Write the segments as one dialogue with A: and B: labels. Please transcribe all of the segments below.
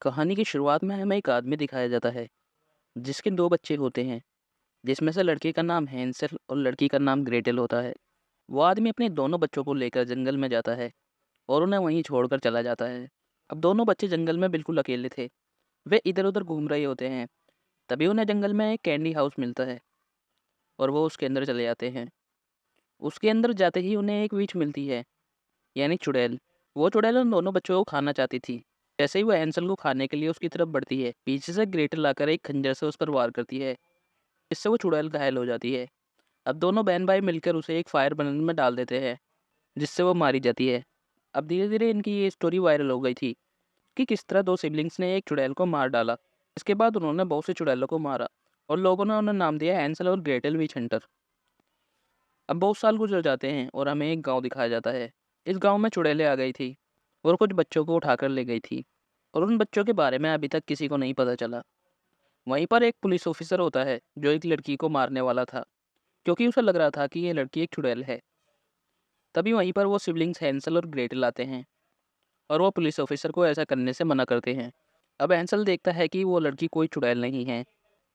A: कहानी की शुरुआत में हमें एक आदमी दिखाया जाता है जिसके 2 बच्चे होते हैं, जिसमें से लड़के का नाम हैंसेल और लड़की का नाम ग्रेटेल होता है। वो आदमी अपने दोनों बच्चों को लेकर जंगल में जाता है और उन्हें वहीं छोड़कर चला जाता है। अब दोनों बच्चे जंगल में बिल्कुल अकेले थे। वे इधर-उधर घूम रहे होते हैं। तभी उन्हें जंगल में एक कैंडी हाउस मिलता है और वो उसके अंदर चले जाते हैं। उसके अंदर जाते ही उन्हें एक विच मिलती है, यानी चुड़ैल। वो चुड़ैल उन दोनों बच्चों को खाना चाहती थी। जैसे ही वो हैंसेल को खाने के लिए उसकी तरफ बढ़ती है, पीछे से ग्रेटेल आकर एक खंजर से उस पर वार करती है। इससे वो चुड़ैल घायल हो जाती है। अब दोनों बहन-भाई मिलकर उसे एक फायर बर्नर में डाल देते हैं, जिससे वो मारी जाती है। अब धीरे-धीरे इनकी ये स्टोरी वायरल हो गई थी कि किस तरह 2 सिबलिंग्स ने एक चुड़ैल को मार डाला। इसके बाद उन्होंने बहुत सी चुड़ैलों को मारा और लोगों ने उन्हें नाम दिया हैंसेल और ग्रेटेल विच हंटर। अब बहुत साल गुजर जाते हैं और हमें एक गाँव दिखाया जाता है। इस गाँव में चुड़ैलें आ गई थी और कुछ बच्चों को उठाकर ले गई थी और उन बच्चों के बारे में अभी तक किसी को नहीं पता चला। वहीं पर एक पुलिस ऑफिसर होता है, जो एक लड़की को मारने वाला था, क्योंकि उसे लग रहा था कि ये लड़की एक चुड़ैल है। तभी वहीं पर वो सिबलिंग्स हैंसल और ग्रेटेल आते हैं और वो पुलिस ऑफिसर को ऐसा करने से मना करते हैं। अब हैंसल देखता है कि वो लड़की कोई चुड़ैल नहीं है,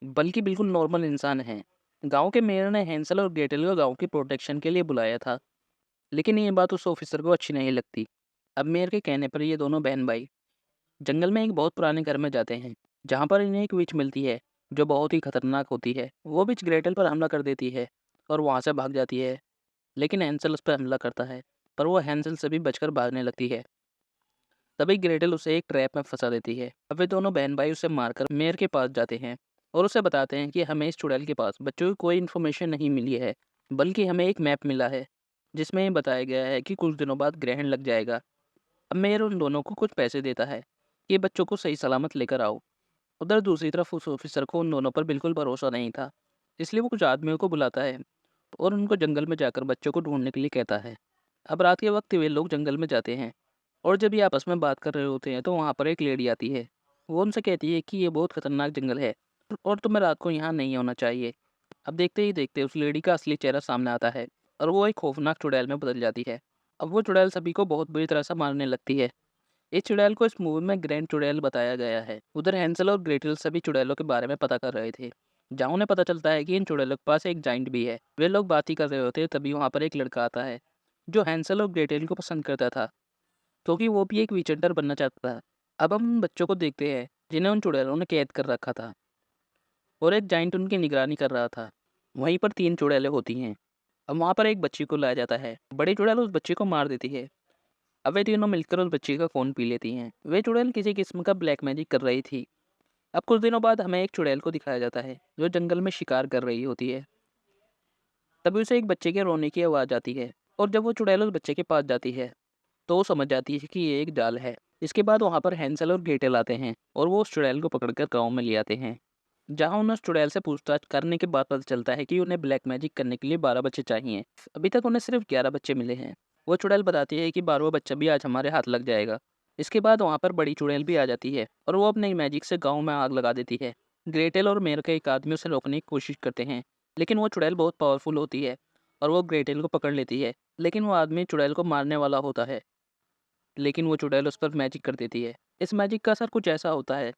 A: बल्कि बिल्कुल नॉर्मल इंसान है। गांव के मेयर ने हैंसल और ग्रेटेल को गांव की प्रोटेक्शन के लिए बुलाया था, लेकिन ये बात उस ऑफिसर को अच्छी नहीं लगती। अब मेयर के कहने पर ये दोनों बहन भाई जंगल में एक बहुत पुराने घर में जाते हैं, जहाँ पर इन्हें एक विच मिलती है, जो बहुत ही खतरनाक होती है। वो विच ग्रेटेल पर हमला कर देती है और वहाँ से भाग जाती है, लेकिन हैंसल उस पर हमला करता है, पर वो हैंसल से भी बचकर भागने लगती है। तभी ग्रेटेल उसे एक ट्रैप में फंसा देती है। अब वे दोनों बहन भाई उसे मारकर मेयर के पास जाते हैं और उसे बताते हैं कि हमें इस चुड़ैल के पास बच्चों की कोई इन्फॉर्मेशन नहीं मिली है, बल्कि हमें एक मैप मिला है, जिसमें ये बताया गया है कि कुछ दिनों बाद ग्रहण लग जाएगा। अब मेयर उन दोनों को कुछ पैसे देता है कि बच्चों को सही सलामत लेकर आओ। उधर दूसरी तरफ उस ऑफिसर को उन दोनों पर बिल्कुल भरोसा नहीं था, इसलिए वो कुछ आदमियों को बुलाता है और उनको जंगल में जाकर बच्चों को ढूंढने के लिए कहता है। अब रात के वक्त वे लोग जंगल में जाते हैं और जब ये आपस में बात कर रहे होते हैं तो वहाँ पर एक लेडी आती है। वो उनसे कहती है कि ये बहुत खतरनाक जंगल है और तुम्हें रात को यहाँ नहीं होना चाहिए। अब देखते ही देखते उस लेडी का असली चेहरा सामने आता है और वो एक खौफनाक चुड़ैल में बदल जाती है। अब वो चुड़ैल सभी को बहुत बुरी तरह से मारने लगती है। इस चुड़ैल को इस मूवी में ग्रैंड चुड़ैल बताया गया है। उधर हैंसल और ग्रेटल सभी चुड़ैलों के बारे में पता कर रहे थे, जहाँ उन्हें पता चलता है कि इन चुड़ैलों के पास एक जाइंट भी है। वे लोग बात ही कर रहे होते हैं, तभी वहाँ पर एक लड़का आता है जो हैंसल और ग्रेटेल को पसंद करता था, क्योंकि वो भी एक विचंटर बनना चाहता था। अब हम उन बच्चों को देखते हैं जिन्हें उन चुड़ैलों ने कैद कर रखा था और एक जाइंट उनकी निगरानी कर रहा था। वहीं पर 3 चुड़ैलें होती हैं। अब वहाँ पर एक बच्ची को लाया जाता है। बड़ी चुड़ैल उस बच्चे को मार देती है। अब वे तीनों मिलकर उस बच्ची का खून पी लेती हैं। वे चुड़ैल किसी किस्म का ब्लैक मैजिक कर रही थी। अब कुछ दिनों बाद हमें एक चुड़ैल को दिखाया जाता है जो जंगल में शिकार कर रही होती है। तभी उसे एक बच्चे के रोने की आवाज़ आती है और जब वो चुड़ैल उस बच्चे के पास जाती है तो वो समझ जाती है कि ये एक जाल है। इसके बाद वहाँ पर हैंसल और ग्रेटेल आते हैं और वो उस चुड़ैल को पकड़कर गाँव में ले आते हैं, जहाँ उन्हें उस चुड़ैल से पूछताछ करने के बाद पता चलता है कि उन्हें ब्लैक मैजिक करने के लिए 12 बच्चे चाहिए। अभी तक उन्हें सिर्फ 11 बच्चे मिले हैं। वो चुड़ैल बताती है कि 12वां बच्चा भी आज हमारे हाथ लग जाएगा। इसके बाद वहाँ पर बड़ी चुड़ैल भी आ जाती है और वो अपने मैजिक से गाँव में आग लगा देती है। ग्रेटेल और मेयर का एक आदमी उसे रोकने की कोशिश करते हैं, लेकिन वो चुड़ैल बहुत पावरफुल होती है और वो ग्रेटेल को पकड़ लेती है। लेकिन वो आदमी चुड़ैल को मारने वाला होता है, लेकिन वो चुड़ैल उस पर मैजिक कर देती है। इस मैजिक का असर कुछ ऐसा होता है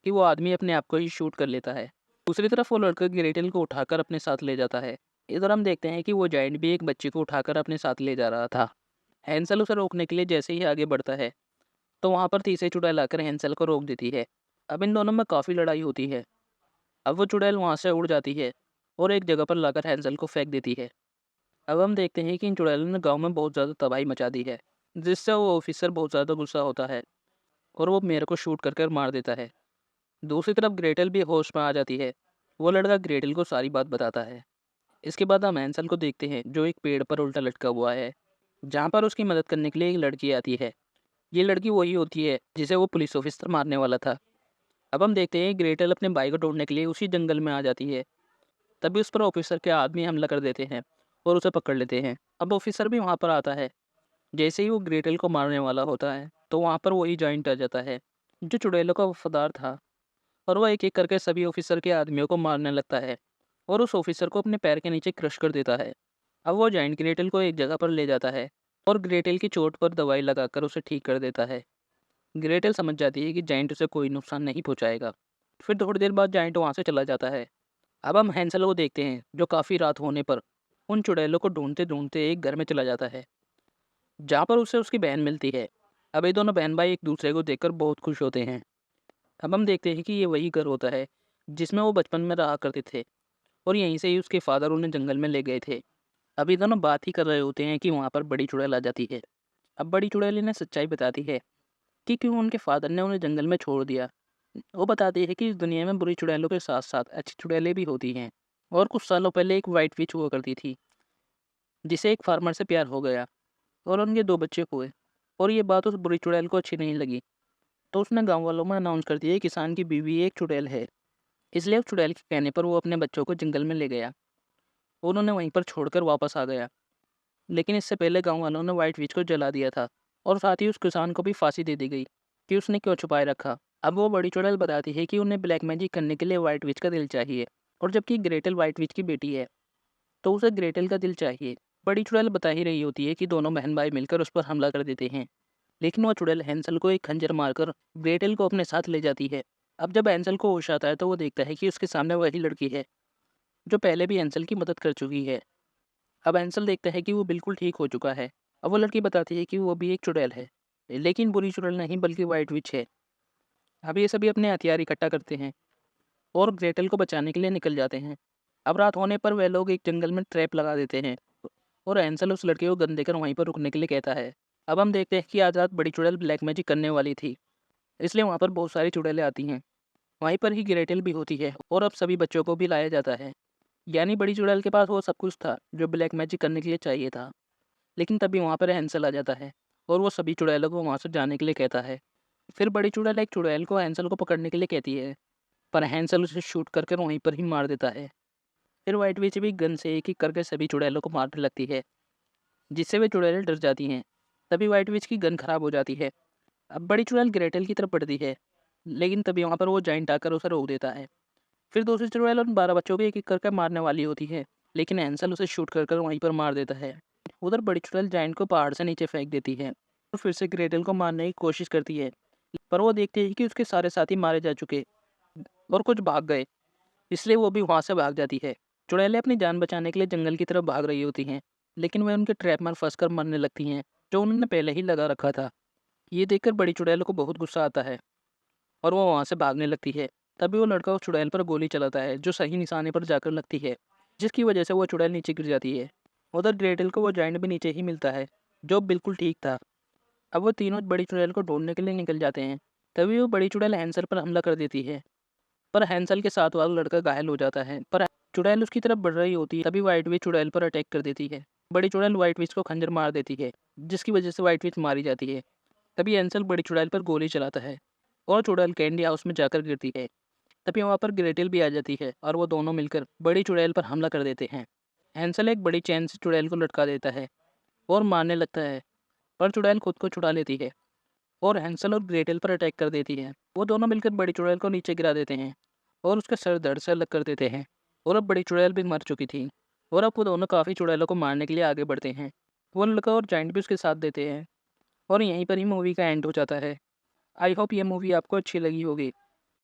A: कि वो आदमी अपने आप को ही शूट कर लेता है। दूसरी तरफ वो लड़का ग्रेटेल को उठाकर अपने साथ ले जाता है। इधर हम देखते हैं कि वो जायंट भी एक बच्चे को उठाकर अपने साथ ले जा रहा था। हैंसल उसे रोकने के लिए जैसे ही आगे बढ़ता है, तो वहाँ पर तीसरी चुड़ैल आकर हैंसल को रोक देती है। अब इन दोनों में काफ़ी लड़ाई होती है। अब वो चुड़ैल वहाँ से उड़ जाती है और एक जगह पर लाकर हैंसल को फेंक देती है। अब हम देखते हैं कि इन चुड़ैलों ने गाँव में बहुत ज़्यादा तबाही मचा दी है, जिससे वो ऑफिसर बहुत ज़्यादा गुस्सा होता है और वो मेरे को शूट कर मार देता है। दूसरी तरफ ग्रेटेल भी होश में आ जाती है। वो लड़का ग्रेटेल को सारी बात बताता है। इसके बाद हम हैंसल को देखते हैं जो एक पेड़ पर उल्टा लटका हुआ है, जहाँ पर उसकी मदद करने के लिए एक लड़की आती है। ये लड़की वही होती है जिसे वो पुलिस ऑफिसर मारने वाला था। अब हम देखते हैं ग्रेटेल अपने भाई को ढूंढने के लिए उसी जंगल में आ जाती है। तभी उस पर ऑफिसर के आदमी हमला कर देते हैं और उसे पकड़ लेते हैं। अब ऑफिसर भी वहाँ पर आता है। जैसे ही वो ग्रेटेल को मारने वाला होता है, तो वहाँ पर वही जॉइंट आ जाता है जो चुड़ैलों का वफादार था और वह एक-एक करके सभी ऑफिसर के आदमियों को मारने लगता है और उस ऑफिसर को अपने पैर के नीचे क्रश कर देता है। अब वो जायंट ग्रेटेल को एक जगह पर ले जाता है और ग्रेटेल की चोट पर दवाई लगाकर उसे ठीक कर देता है। ग्रेटल समझ जाती है कि जाइंट उसे कोई नुकसान नहीं पहुंचाएगा। फिर थोड़ी देर बाद जाइंट वहां से चला जाता है। अब हम हैंसल को देखते हैं जो काफ़ी रात होने पर उन चुड़ैलों को ढूंढते ढूंढते एक घर में चला जाता है जहाँ पर उसे उसकी बहन मिलती है। अब ये दोनों बहन भाई एक दूसरे को देखकर बहुत खुश होते हैं। अब हम देखते हैं कि ये वही घर होता है जिसमें वो बचपन में रहा करते थे और यहीं से ही उसके फादर उन्हें जंगल में ले गए थे। अब ये दोनों बात ही कर रहे होते हैं कि वहाँ पर बड़ी चुड़ैल आ जाती है। अब बड़ी चुड़ैल इन्हें सच्चाई बताती है कि क्यों उनके फादर ने उन्हें जंगल में छोड़ दिया। वो बताती है कि इस दुनिया में बुरी चुड़ैलों के साथ साथ अच्छी चुड़ैलें भी होती हैं और कुछ सालों पहले एक वाइट विच हुआ करती थी जिसे एक फार्मर से प्यार हो गया और उनके 2 बच्चे हुए। और ये बात उस बुरी चुड़ैल को अच्छी नहीं लगी, तो उसने गाँव वालों में अनाउंस कर दिया कि किसान की बीवी एक चुड़ैल है। इसलिए उस चुड़ैल के कहने पर वो अपने बच्चों को जंगल में ले गया और उन्हें वहीं पर छोड़कर वापस आ गया। लेकिन इससे पहले गाँव वालों ने व्हाइट विच को जला दिया था और साथ ही उस किसान को भी फांसी दे दी गई कि उसने क्यों छुपाए रखा। अब वो बड़ी चुड़ैल बताती है कि उन्हें ब्लैक मैजिक करने के लिए व्हाइट विच का दिल चाहिए और जबकि ग्रेटल व्हाइट विच की बेटी है तो उसे ग्रेटल का दिल चाहिए। बड़ी चुड़ैल बता ही रही होती है कि दोनों बहन भाई मिलकर उस पर हमला कर देते हैं, लेकिन वो चुड़ैल हैंसल को एक खंजर मारकर ग्रेटल को अपने साथ ले जाती है। अब जब हैंसल को होश आता है तो वो देखता है कि उसके सामने वही लड़की है जो पहले भी हैंसल की मदद कर चुकी है। अब हैंसल देखता है कि वो बिल्कुल ठीक हो चुका है। अब वो लड़की बताती है कि वो भी एक चुड़ैल है, लेकिन बुरी चुड़ैल नहीं बल्कि व्हाइट विच है। अब ये सभी अपने हथियार इकट्ठा करते हैं और ग्रेटल को बचाने के लिए निकल जाते हैं। अब रात होने पर वे लोग एक जंगल में ट्रैप लगा देते हैं और हैंसल उस लड़के को गन देकर वहीं पर रुकने के लिए कहता है। अब हम देखते हैं कि आज रात बड़ी चुड़ैल ब्लैक मैजिक करने वाली थी, इसलिए वहाँ पर बहुत सारी चुड़ैलें आती हैं। वहीं पर ही ग्रेटल भी होती है और अब सभी बच्चों को भी लाया जाता है। यानी बड़ी चुड़ैल के पास वो सब कुछ था जो ब्लैक मैजिक करने के लिए चाहिए था। लेकिन तभी वहाँ पर हैंसल आ जाता है और वो सभी चुड़ैलों को वहाँ से जाने के लिए कहता है। फिर बड़ी चुड़ैल एक चुड़ैल को हैंसल को पकड़ने के लिए कहती है, पर हैंसल उसे शूट करके वहीं पर ही मार देता है। फिर व्हाइट विच भी गन से एक-एक करके सभी चुड़ैलों को मारने लगती है, जिससे वे चुड़ैलें डर जाती हैं। तभी व्हाइट विच की गन खराब हो जाती है। अब बड़ी चुड़ैल ग्रेटल की तरफ बढ़ती है, लेकिन तभी वहाँ पर वो जाइंट आकर उसे रोक देता है। फिर दूसरी चुड़ैल उन 12 बच्चों को एक-एक करके मारने वाली होती है, लेकिन हैंसल उसे शूट कर वहीं पर मार देता है। उधर बड़ी चुड़ैल जाइंट को पहाड़ से नीचे फेंक देती है और फिर से ग्रेटल को मारने की कोशिश करती है, पर वो देखती है कि उसके सारे साथी मारे जा चुके और कुछ भाग गए, इसलिए वो भी वहाँ से भाग जाती है। चुड़ैलें अपनी जान बचाने के लिए जंगल की तरफ भाग रही होती हैं, लेकिन वे उनके ट्रैप में फंसकर मरने लगती हैं, जो उन्होंने पहले ही लगा रखा था। ये देखकर बड़ी चुड़ैलों को बहुत गुस्सा आता है और वो वहाँ से भागने लगती है। तभी वो लड़का उस चुड़ैल पर गोली चलाता है, जो सही निशाने पर जाकर लगती है, जिसकी वजह से वो चुड़ैल नीचे गिर जाती है। उधर ग्रेटल को वो जाइंट भी नीचे ही मिलता है, जो बिल्कुल ठीक था। अब वो तीनों बड़ी चुड़ैल को ढूंढने के लिए निकल जाते हैं। तभी वो बड़ी चुड़ैल हैंसल पर हमला कर देती है, पर हैंसल के साथ वाला लड़का घायल हो जाता है। पर चुड़ैल उसकी तरफ बढ़ रही होती है, तभी व्हाइट विच चुड़ैल पर अटैक कर देती है। बड़ी चुड़ैल व्हाइट विच को खंजर मार देती है, जिसकी वजह से व्हाइट विच मारी जाती है। तभी हैंसल बड़ी चुड़ैल पर गोली चलाता है और चुड़ैल कैंडी हाउस में जाकर गिरती है। तभी वहाँ पर ग्रेटल भी आ जाती है और वो दोनों मिलकर बड़ी चुड़ैल पर हमला कर देते हैं। हैंसल एक बड़ी चैन से चुड़ैल को लटका देता है और मारने लगता है, पर चुड़ैल खुद को छुड़ा लेती है और हैंसल और ग्रेटल पर अटैक कर देती है। वो दोनों मिलकर बड़ी चुड़ैल को नीचे गिरा देते हैं और उसका सर दर्द से अलग कर देते हैं। और अब बड़ी चुड़ैल भी मर चुकी थी और अब वो दोनों काफ़ी चुड़ैलों को मारने के लिए आगे बढ़ते हैं। वो लड़का और जाइंट भी उसके साथ देते हैं और यहीं पर ही मूवी का एंड हो जाता है। आई होप ये मूवी आपको अच्छी लगी होगी।